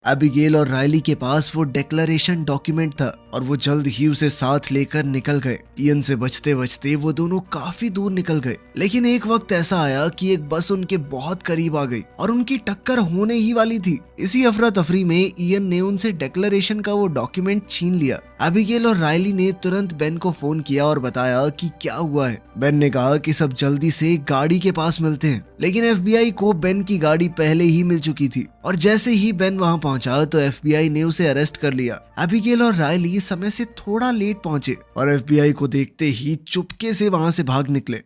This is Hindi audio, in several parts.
एबिगेल और रायली के पास वो डिक्लेरेशन डॉक्यूमेंट था और वो जल्द ही उसे साथ लेकर निकल गए। इयन से बचते बचते वो दोनों काफी दूर निकल गए, लेकिन एक वक्त ऐसा आया कि एक बस उनके बहुत करीब आ गई और उनकी टक्कर होने ही वाली थी। इसी अफरा तफरी में इयन ने उनसे डिक्लेरेशन का वो डॉक्यूमेंट छीन लिया। एबिगेल और रायली ने तुरंत बेन को फोन किया और बताया कि क्या हुआ है। बेन ने कहा कि सब जल्दी से गाड़ी के पास मिलते हैं, लेकिन एफबीआई को बेन की गाड़ी पहले ही मिल चुकी थी और जैसे ही बेन वहां पहुंचा तो एफबीआई ने उसे अरेस्ट कर लिया। एबिगेल और रायली समय से थोड़ा लेट पहुंचे और एफबीआई को देखते ही चुपके से वहां से भाग निकले।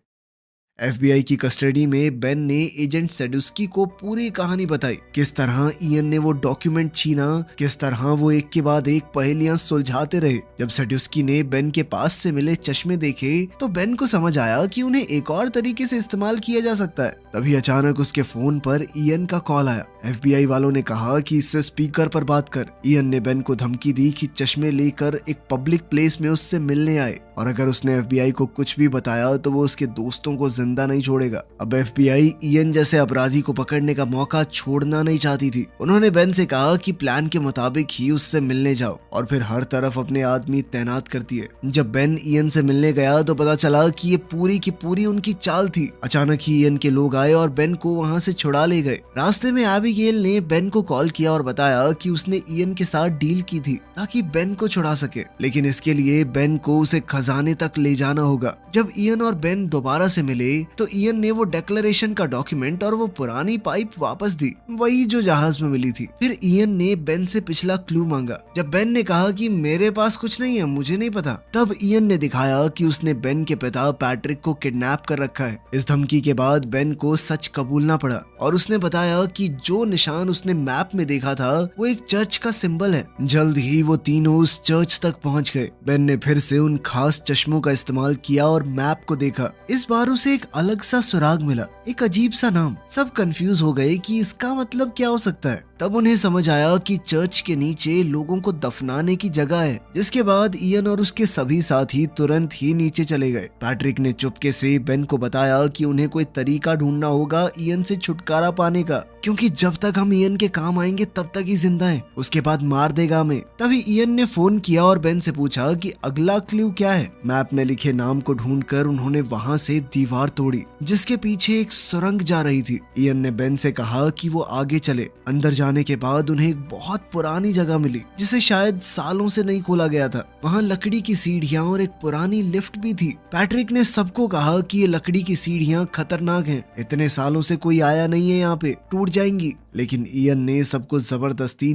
एफबीआई की कस्टडी में बेन ने एजेंट सेडुस्की को पूरी कहानी बताई, किस तरह इयन ने वो डॉक्यूमेंट छीना, किस तरह वो एक के बाद एक पहेलियां सुलझाते रहे। जब सेडुस्की ने बेन के पास से मिले चश्मे देखे तो बेन को समझ आया कि उन्हें एक और तरीके से इस्तेमाल किया जा सकता है। तभी अचानक उसके फोन पर इयन का कॉल आया। एफबीआई वालों ने कहा कि इससे स्पीकर पर बात कर। इयन ने बेन को धमकी दी कि चश्मे लेकर एक पब्लिक प्लेस में उससे मिलने आए और अगर उसने एफबीआई को कुछ भी बताया तो वो उसके दोस्तों को जिंदा नहीं छोड़ेगा। अब एफबीआई इयन जैसे अपराधी को पकड़ने का मौका छोड़ना नहीं चाहती थी। उन्होंने बेन से कहा कि प्लान के मुताबिक ही उससे मिलने जाओ और फिर हर तरफ अपने आदमी तैनात करती है। जब बेन इयन से मिलने गया तो पता चला कि ये पूरी की पूरी उनकी चाल थी। अचानक ही इयन के लोग आए और बेन को वहाँ से छुड़ा ले गए। रास्ते में एबिगेल ने बेन को कॉल किया और बताया कि उसने इयन के साथ डील की थी ताकि बेन को छुड़ा सके, लेकिन इसके लिए बेन को उसे खजाने तक ले जाना होगा। जब इयन और बेन दोबारा से मिले तो इयन ने वो डिक्लेरेशन का डॉक्यूमेंट और वो पुरानी पाइप वापस दी, वही जो जहाज में मिली थी। फिर इयन ने बेन से पिछला क्लू मांगा। जब बेन ने कहा कि मेरे पास कुछ नहीं है, मुझे नहीं पता, तब इयन ने दिखाया कि उसने बेन के पिता पैट्रिक को किडनैप कर रखा है। इस धमकी के बाद बेन को सच कबूलना पड़ा और उसने बताया कि जो निशान उसने मैप में देखा था वो एक चर्च का सिंबल है। जल्द ही वो तीनों उस चर्च तक पहुंच गए। बेन ने फिर से उन खास चश्मों का इस्तेमाल किया और मैप को देखा। इस बार उसे एक अलग सा सुराग मिला, एक अजीब सा नाम। सब कंफ्यूज हो गए कि इसका मतलब क्या हो सकता है। तब उन्हें समझ आया कि चर्च के नीचे लोगों को दफनाने की जगह है। जिसके बाद इयन और उसके सभी साथी तुरंत ही नीचे चले गए। पैट्रिक ने चुपके से बेन को बताया कि उन्हें कोई तरीका ढूंढना होगा इयन से छुटकारा पाने का, क्योंकि जब तक हम इयन के काम आएंगे तब तक ही जिंदा है, उसके बाद मार देगा हमें। तभी इयन ने फोन किया और बेन से पूछा कि अगला क्लू क्या है। मैप में लिखे नाम को ढूंढकर उन्होंने वहां से दीवार तोड़ी जिसके पीछे एक सुरंग जा रही थी। इयन ने बेन से कहा कि वो आगे चले। अंदर जाने के बाद उन्हें एक बहुत पुरानी जगह मिली जिसे शायद सालों से नहीं खोला गया था। वहाँ लकड़ी की सीढ़ियाँ और एक पुरानी लिफ्ट भी थी। पैट्रिक ने सबको कहा कि ये लकड़ी की सीढ़ियाँ खतरनाक हैं, इतने सालों से कोई आया नहीं है यहाँ पे, टूट जाएंगी। लेकिन इयन ने सबको जबरदस्ती